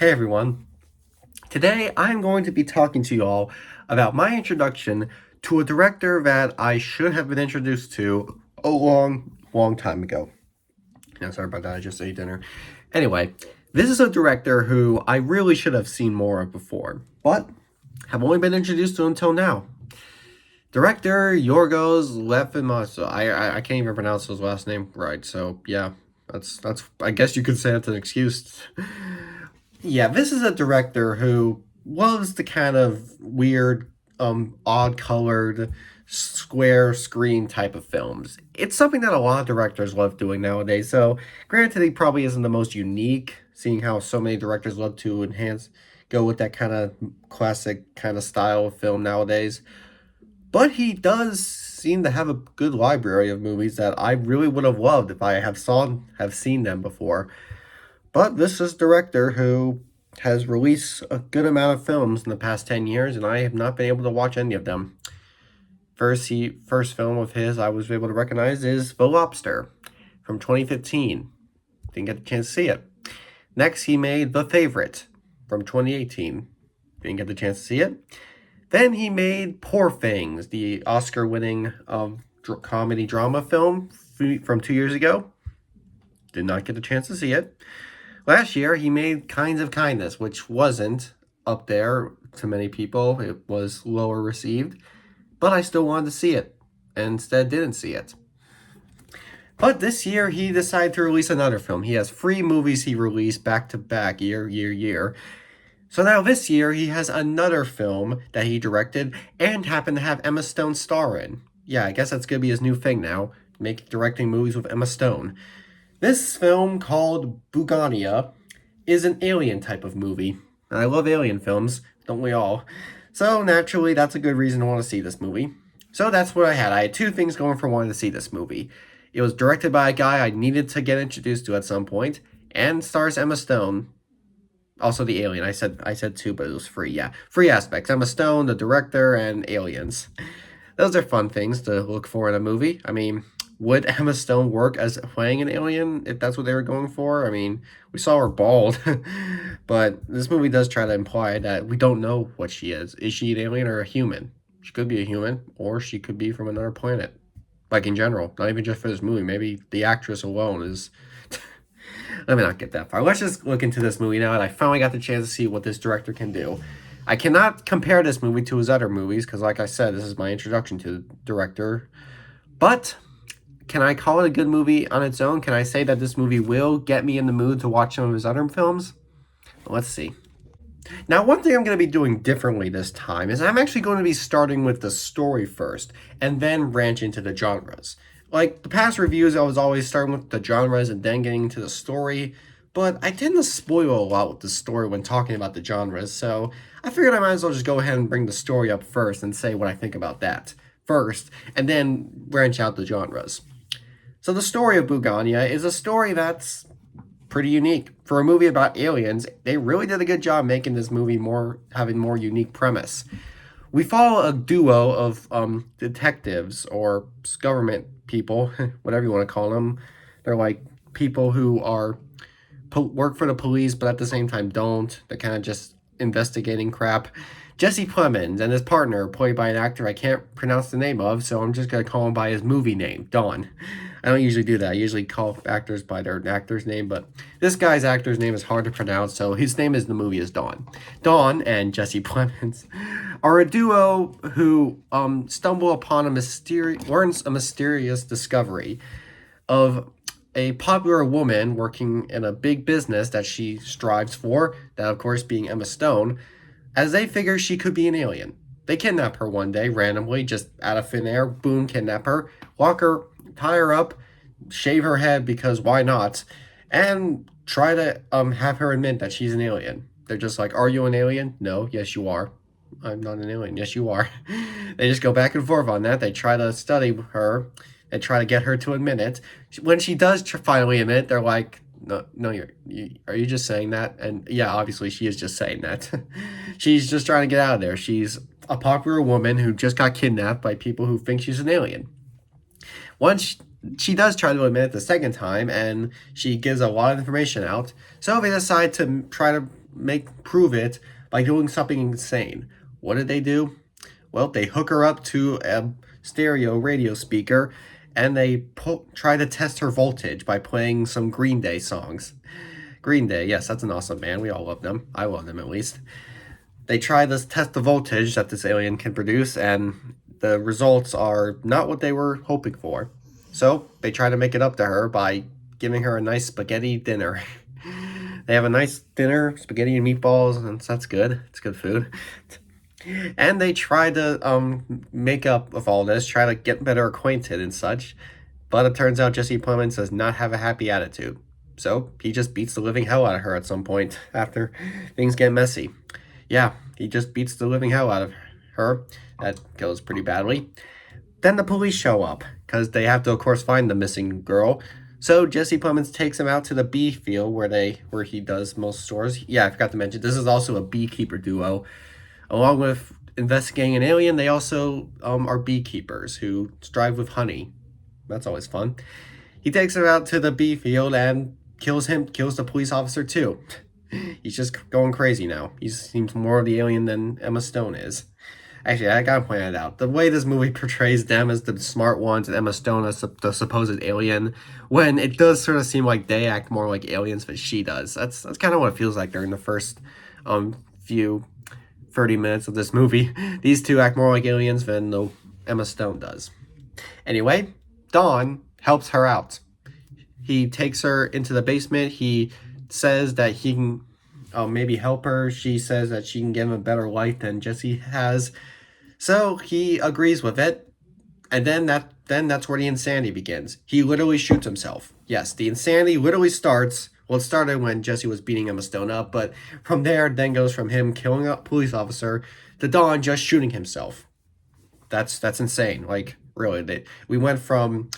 Hey everyone. Today I'm going to be talking to you all about my introduction to a director that I should have been introduced to a long time ago. Yeah, sorry about that, I just ate dinner. Anyway, this is a director who I really should have seen more of before, but have only been introduced to until now. Director Yorgos Lanthimos. I can't even pronounce his last name right, so yeah, that's I guess you could say that's an excuse. Yeah, this is a director who loves the kind of weird, odd colored, square screen type of films. It's something that a lot of directors love doing nowadays. So, granted, he probably isn't the most unique, seeing how so many directors love to go with that kind of classic kind of style of film nowadays. But he does seem to have a good library of movies that I really would have loved if have seen them before. But this is a director who has released a good amount of films in the past 10 years, and I have not been able to watch any of them. First film of his I was able to recognize is The Lobster from 2015. Didn't get the chance to see it. Next, he made The Favorite from 2018. Didn't get the chance to see it. Then he made Poor Things, the Oscar-winning comedy drama film from 2 years ago. Did not get the chance to see it. Last year, he made Kinds of Kindness, which wasn't up there to many people. It was lower received, but I still wanted to see it, and instead didn't see it. But this year, he decided to release another film. He has 3 movies he released back to back, year. So now this year, he has another film that he directed and happened to have Emma Stone star in. Yeah, I guess that's going to be his new thing now, directing movies with Emma Stone. This film, called Bugonia, is an alien type of movie. And I love alien films, don't we all? So naturally, that's a good reason to want to see this movie. So that's what I had. I had 2 things going for wanting to see this movie. It was directed by a guy I needed to get introduced to at some point, and stars Emma Stone. Also the alien. I said 2, but it was free. Yeah, 3 aspects: Emma Stone, the director, and aliens. Those are fun things to look for in a movie. I mean, would Emma Stone work as playing an alien if that's what they were going for? I mean, we saw her bald, but this movie does try to imply that we don't know what she is. Is she an alien or a human? She could be a human, or she could be from another planet. Like in general, not even just for this movie. Maybe the actress alone is. Let me not get that far. Let's just look into this movie now that I finally got the chance to see what this director can do. I cannot compare this movie to his other movies because, like I said, this is my introduction to the director. But can I call it a good movie on its own? Can I say that this movie will get me in the mood to watch some of his other films? Let's see. Now, one thing I'm going to be doing differently this time is I'm actually going to be starting with the story first and then branch into the genres. Like the past reviews, I was always starting with the genres and then getting into the story, but I tend to spoil a lot with the story when talking about the genres, so I figured I might as well just go ahead and bring the story up first and say what I think about that first, and then branch out the genres. So the story of Bugonia is a story that's pretty unique. For a movie about aliens, they really did a good job making this movie having more unique premise. We follow a duo of detectives or government people, whatever you want to call them. They're like people who work for the police, but at the same time don't. They're kind of just investigating crap. Jesse Plemons and his partner, played by an actor I can't pronounce the name of, so I'm just going to call him by his movie name, Don. I don't usually do that. I usually call actors by their actor's name, but this guy's actor's name is hard to pronounce, so his name in the movie is Don. Don and Jesse Plemons are a duo who stumble upon learns a mysterious discovery of a popular woman working in a big business that she strives for, that of course being Emma Stone, as they figure she could be an alien. They kidnap her one day, randomly, just out of thin air, boom, kidnap her, tie her up, shave her head because why not, and try to have her admit that she's an alien. They're just like, are you an alien? No. Yes, you are. I'm not an alien. Yes, you are. They just go back and forth on that. They try to study her. They try to get her to admit it. When she does finally admit, they're like, no, are you just saying that? And yeah, obviously she is just saying that. She's just trying to get out of there. She's a popular woman who just got kidnapped by people who think she's an alien. Once she does try to admit it the second time, and she gives a lot of information out, so they decide to try to prove it by doing something insane. What did they do? Well, they hook her up to a stereo radio speaker, and they try to test her voltage by playing some Green Day songs. Green Day, yes, that's an awesome band. We all love them. I love them, at least. They try to test the voltage that this alien can produce, and the results are not what they were hoping for. So they try to make it up to her by giving her a nice spaghetti dinner. They have a nice dinner, spaghetti and meatballs, and that's good. It's good food. And they try to make up with all this, try to get better acquainted and such. But it turns out Jesse Plemons does not have a happy attitude. So he just beats the living hell out of her at some point after things get messy. Yeah, he just beats the living hell out of her. That goes pretty badly. Then the police show up, because they have to, of course, find the missing girl. So Jesse Plemons takes him out to the bee field where he does most chores. Yeah, I forgot to mention, this is also a beekeeper duo. Along with investigating an alien, they also are beekeepers who strive with honey. That's always fun. He takes her out to the bee field and kills the police officer too. He's just going crazy now. He seems more of the alien than Emma Stone is. Actually, I gotta point it out. The way this movie portrays them as the smart ones and Emma Stone as the supposed alien, when it does sort of seem like they act more like aliens than she does. That's kind of what it feels like during the first few 30 minutes of this movie. These two act more like aliens than Emma Stone does. Anyway, Don helps her out. He takes her into the basement. He says that he can maybe help her. She says that she can give him a better life than Jesse has. So he agrees with it. And then that's where the insanity begins. He literally shoots himself. Yes, the insanity literally starts. Well, it started when Jesse was beating Emma Stone up, but from there, then goes from him killing a police officer to Don just shooting himself. That's insane. Like, really, we went from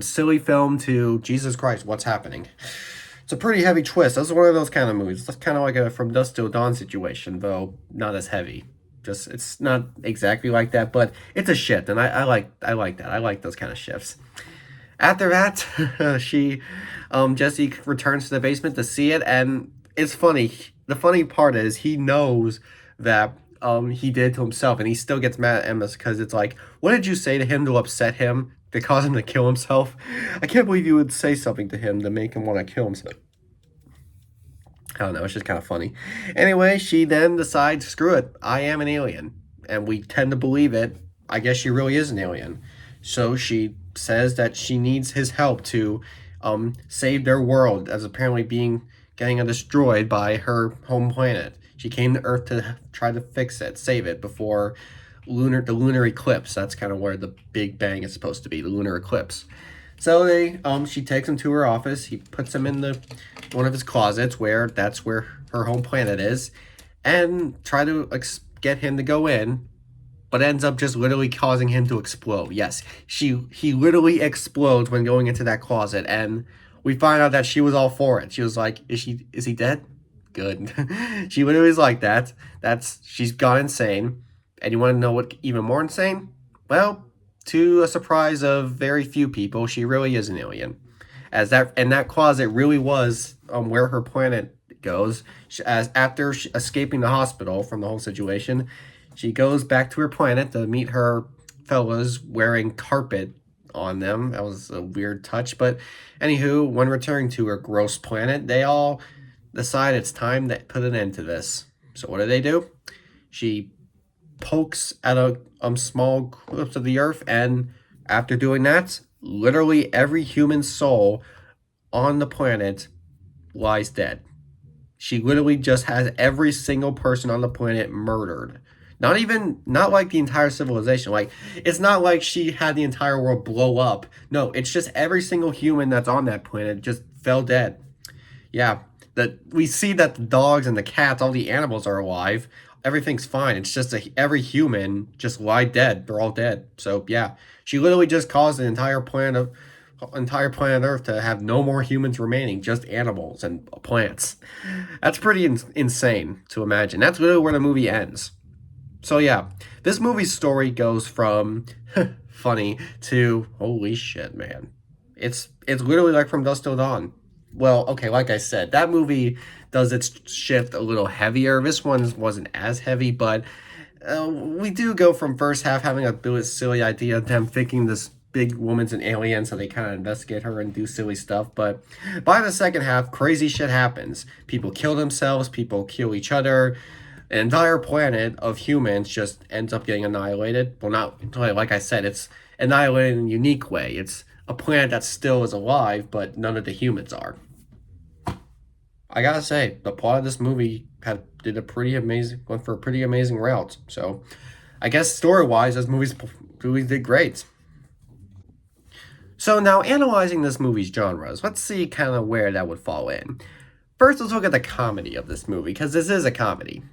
silly film to Jesus Christ, what's happening? It's a pretty heavy twist. That's one of those kind of movies. It's kind of like a From Dusk Till Dawn situation, though not as heavy. Just, it's not exactly like that, but it's a shift, and I like that. I like those kind of shifts. After that, Jesse returns to the basement to see it, and it's funny. The funny part is he knows that he did to himself, and he still gets mad at Emma because it's like, what did you say to him to upset him, to cause him to kill himself? I can't believe you would say something to him to make him want to kill himself. I don't know, it's just kind of funny. Anyway, she then decides, screw it, I am an alien. And we tend to believe it. I guess she really is an alien. So she says that she needs his help to save their world, as apparently getting destroyed by her home planet. She came to Earth to try to fix it, save it before the lunar eclipse. That's kind of where the Big Bang is supposed to be, the lunar eclipse. So she takes him to her office. He puts him in one of his closets, that's where her home planet is, and try to get him to go in, but ends up just literally causing him to explode. Yes, he literally explodes when going into that closet, and we find out that she was all for it. She was like, is he dead? Good. She literally is like that. She's gone insane. And you want to know what even more insane? Well, to a surprise of very few people, she really is an alien. That closet really was where her planet goes. After escaping the hospital from the whole situation, she goes back to her planet to meet her fellows wearing carpet on them. That was a weird touch, but anywho, when returning to her gross planet, they all decide it's time to put an end to this. So what do? She pokes at a small glimpse of the Earth, and after doing that, literally every human soul on the planet lies dead. She literally just has every single person on the planet murdered. Not like the entire civilization. Like, it's not like she had the entire world blow up. No, it's just every single human that's on that planet just fell dead. Yeah, we see that the dogs and the cats, all the animals are alive. Everything's fine. It's just every human just lie dead. They're all dead. So yeah, she literally just caused the entire planet Earth to have no more humans remaining, just animals and plants. That's pretty insane to imagine. That's literally where the movie ends. So yeah, this movie's story goes from funny to holy shit, man. It's literally like From Dusk Till Dawn. well, okay, like I said, that movie does its shift a little heavier. This one wasn't as heavy, but we do go from first half having a bit silly idea of them thinking this big woman's an alien, so they kind of investigate her and do silly stuff. But by the second half, crazy shit happens. People kill themselves, people kill each other. An entire planet of humans just ends up getting annihilated. Well, not like I said, it's annihilated in a unique way. It's a planet that still is alive, but none of the humans are. I gotta say, the plot of this movie did a pretty amazing went for a pretty amazing route. So, I guess story wise, this movie did great. So now analyzing this movie's genres, let's see kind of where that would fall in. First, let's look at the comedy of this movie because this is a comedy.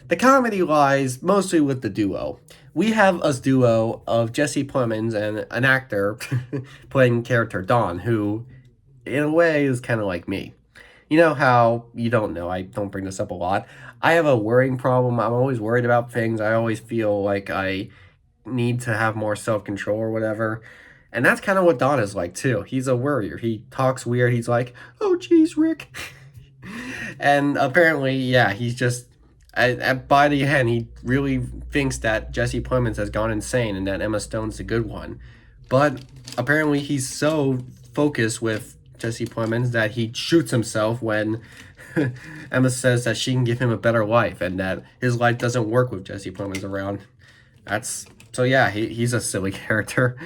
The comedy lies mostly with the duo. We have a duo of Jesse Plemons and an actor playing character Don, who, in a way, is kind of like me. You know how you don't know, I don't bring this up a lot. I have a worrying problem. I'm always worried about things. I always feel like I need to have more self control or whatever. And that's kind of what Don is like too. He's a worrier. He talks weird. He's like, "Oh, geez, Rick." And apparently, yeah, he's just by the end, he really thinks that Jesse Plemons has gone insane and that Emma Stone's a good one. But apparently, he's so focused with Jesse Plemons that he shoots himself when Emma says that she can give him a better life and that his life doesn't work with Jesse Plemons around. That's so yeah, he's a silly character.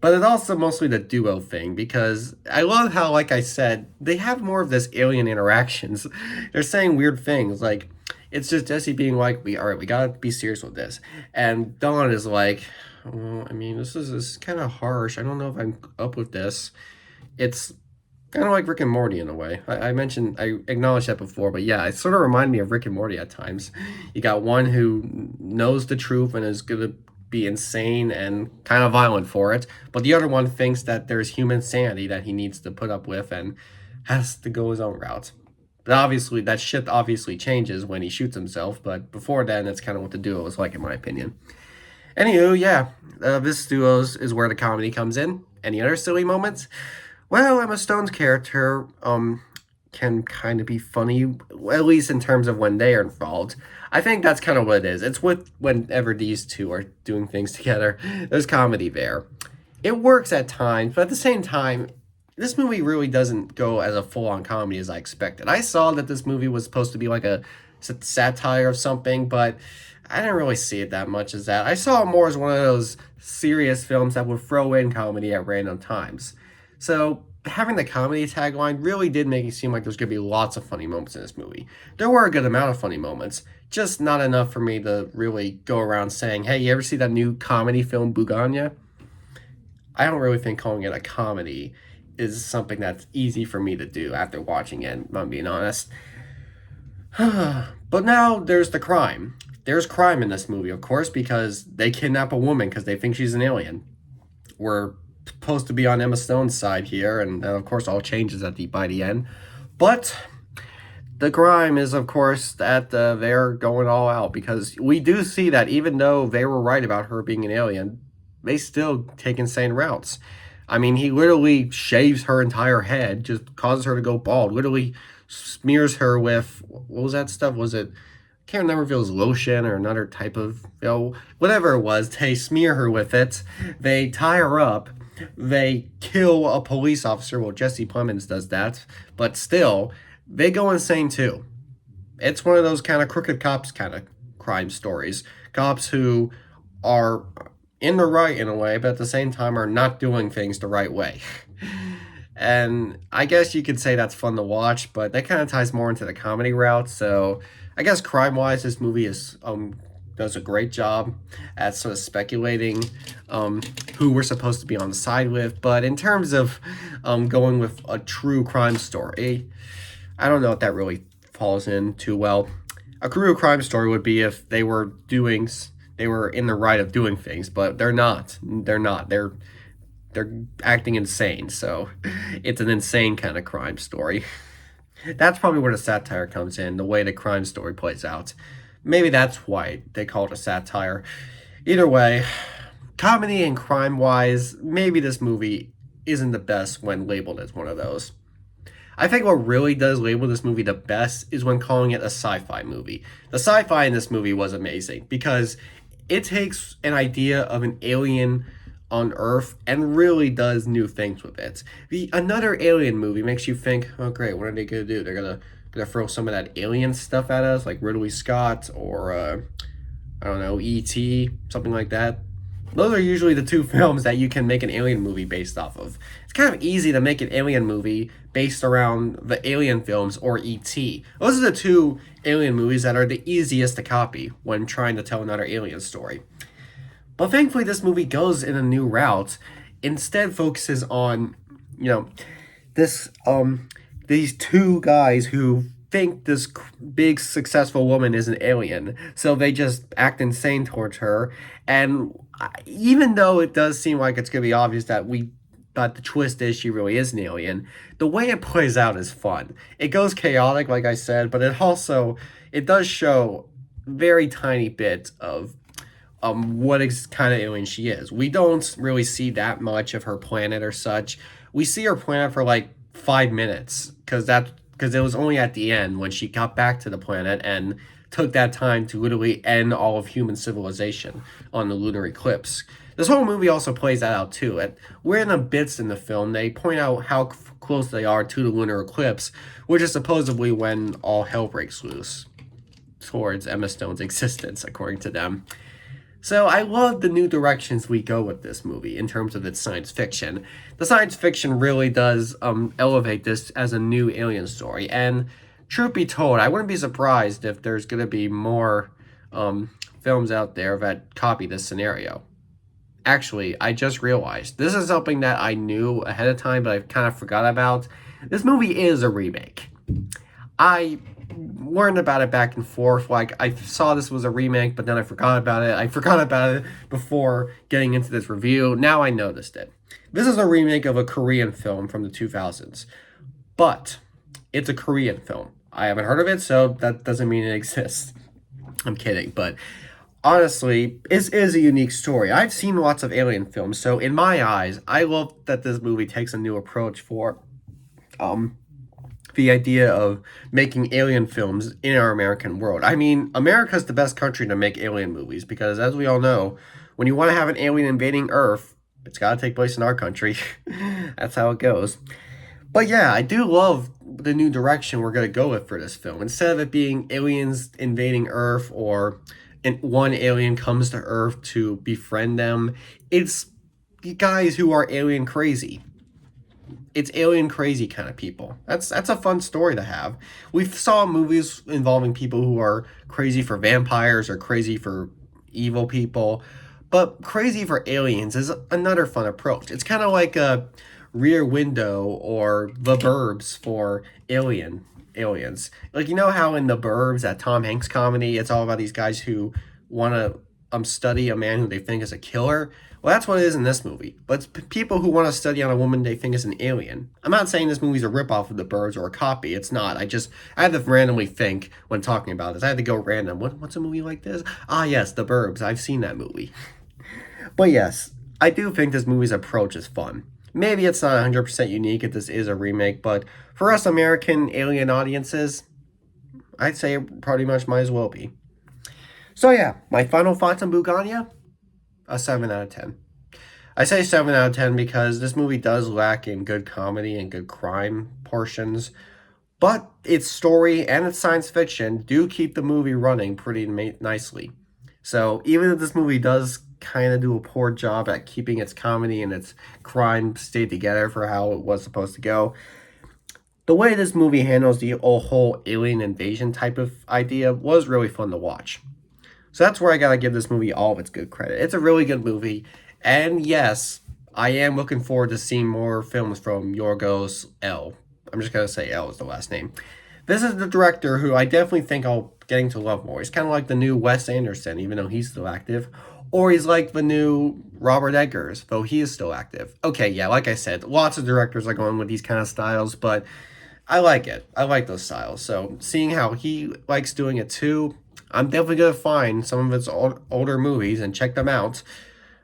But it's also mostly the duo thing because I love how, like I said, they have more of this alien interactions. They're saying weird things like it's just Jesse being like, "We all right, we gotta be serious with this," and Dawn is like, "Well, I mean, this is kind of harsh. I don't know if I'm up with this." It's kind of like Rick and Morty in a way. I acknowledged that before, but yeah, it sort of reminded me of Rick and Morty at times. You got one who knows the truth and is gonna be insane and kind of violent for it, but the other one thinks that there's human sanity that he needs to put up with and has to go his own route. But obviously, that shit obviously changes when he shoots himself, but before then, that's kind of what the duo was like, in my opinion. Anywho, yeah, this duos is where the comedy comes in. Any other silly moments? Well, Emma Stone's character can kind of be funny, at least in terms of when they are involved. I think that's kind of what it is. It's with whenever these two are doing things together, there's comedy there. It works at times, but at the same time, this movie really doesn't go as a full-on comedy as I expected. I saw that this movie was supposed to be like a satire of something, but I didn't really see it that much as that. I saw it more as one of those serious films that would throw in comedy at random times. So having the comedy tagline really did make it seem like there's going to be lots of funny moments in this movie. There were a good amount of funny moments, just not enough for me to really go around saying, "Hey, you ever see that new comedy film Bugonia?" I don't really think calling it a comedy is something that's easy for me to do after watching it, if I'm being honest. But now there's the crime. There's crime in this movie, of course, because they kidnap a woman because they think she's an alien. We're supposed to be on Emma Stone's side here, and of course, all changes by the end. But the crime is, of course, that they're going all out because we do see that even though they were right about her being an alien, they still take insane routes. I mean, he literally shaves her entire head, just causes her to go bald, literally smears her with, what was that stuff? Was it, I can't remember if it was lotion or another type of, whatever it was. They smear her with it, they tie her up, they kill a police officer. Well, Jesse Plemons does that, but still, they go insane too. It's one of those kind of crooked cops kind of crime stories. Cops who are in the right in a way, but at the same time are not doing things the right way. And I guess you could say that's fun to watch, but that kind of ties more into the comedy route. So I guess crime wise, this movie is does a great job at sort of speculating who we're supposed to be on the side with. But in terms of going with a true crime story, I don't know if that really falls in too well. A true crime story would be if they were in the right of doing things, but they're not. They're not. They're acting insane. So it's an insane kind of crime story. That's probably where the satire comes in, the way the crime story plays out. Maybe that's why they call it a satire. Either way, comedy and crime wise, maybe this movie isn't the best when labeled as one of those. I think what really does label this movie the best is when calling it a sci-fi movie. The sci-fi in this movie was amazing because it takes an idea of an alien on Earth and really does new things with it. The another alien movie makes you think, oh great, what are they gonna do? They're gonna throw some of that alien stuff at us, like Ridley Scott or I don't know, E.T., something like that. Those are usually the two films that you can make an alien movie based off of. It's kind of easy to make an alien movie based around the Alien films or E.T. Those are the two alien movies that are the easiest to copy when trying to tell another alien story. But thankfully, this movie goes in a new route. Instead, focuses on, you know, this these two guys who think this big successful woman is an alien, so they just act insane towards her. And even though it does seem like it's gonna be obvious that the twist is she really is an alien, the way it plays out is fun. It goes chaotic, like I said, but it does show very tiny bit of what kind of alien she is. We don't really see that much of her planet or such. We see her planet for like 5 minutes because it was only at the end when she got back to the planet and took that time to literally end all of human civilization on the lunar eclipse. This whole movie also plays that out too. We're in the bits in the film. They point out how close they are to the lunar eclipse, which is supposedly when all hell breaks loose towards Emma Stone's existence, according to them. So I love the new directions we go with this movie in terms of its science fiction. The science fiction really does elevate this as a new alien story. And truth be told, I wouldn't be surprised if there's going to be more films out there that copy this scenario. Actually, I just realized this is something that I knew ahead of time, but I kind of forgot about. This movie is a remake. I learned about it back and forth. Like, I saw this was a remake, but then I forgot about it. I forgot about it before getting into this review. Now I noticed it. This is a remake of a Korean film from the 2000s, but it's a Korean film. I haven't heard of it, so that doesn't mean it exists. I'm kidding, but honestly, it is a unique story. I've seen lots of alien films, so in my eyes, I love that this movie takes a new approach for the idea of making alien films in our American world. I mean, America's the best country to make alien movies because, as we all know, when you want to have an alien invading Earth, it's got to take place in our country. That's how it goes. But yeah, I do love the new direction we're going to go with for this film. Instead of it being aliens invading Earth or one alien comes to Earth to befriend them, it's guys who are alien crazy. It's alien crazy kind of people. That's a fun story to have. We've saw movies involving people who are crazy for vampires or crazy for evil people, but crazy for aliens is another fun approach. It's kind of like a Rear Window or The Burbs for aliens. Like, you know how in The Burbs, that Tom Hanks comedy, it's all about these guys who want to study a man who they think is a killer. Well, that's what it is in this movie. But it's people who want to study on a woman they think is an alien. I'm not saying this movie's a ripoff of The Burbs or a copy. It's not. I had to randomly think when talking about this. I had to go random. What's a movie like this? Ah, yes, The Burbs. I've seen that movie. But yes, I do think this movie's approach is fun. Maybe it's not 100% unique if this is a remake, but for us American alien audiences, I'd say it pretty much might as well be. So yeah, my final thoughts on Bugonia? A 7 out of 10. I say 7 out of 10 because this movie does lack in good comedy and good crime portions, but its story and its science fiction do keep the movie running pretty nicely. So even if this movie does kind of do a poor job at keeping its comedy and its crime stay together for how it was supposed to go, the way this movie handles the whole alien invasion type of idea was really fun to watch. So that's where I gotta give this movie all of its good credit. It's a really good movie, and yes, I am looking forward to seeing more films from Yorgos L. I'm just gonna say L is the last name. This is the director who I definitely think I'll getting to love more. He's kind of like the new Wes Anderson, even though he's still active. Or he's like the new Robert Eggers, though he is still active. Okay, yeah, like I said, lots of directors are going with these kind of styles, but I like it. I like those styles. So seeing how he likes doing it too, I'm definitely going to find some of his older movies and check them out.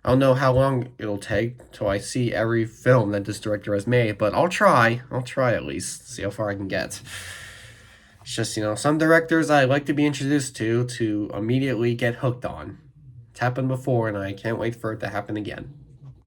I don't know how long it'll take till I see every film that this director has made, but I'll try. I'll try at least. See how far I can get. It's just, some directors I like to be introduced to immediately get hooked on. It's happened before, and I can't wait for it to happen again.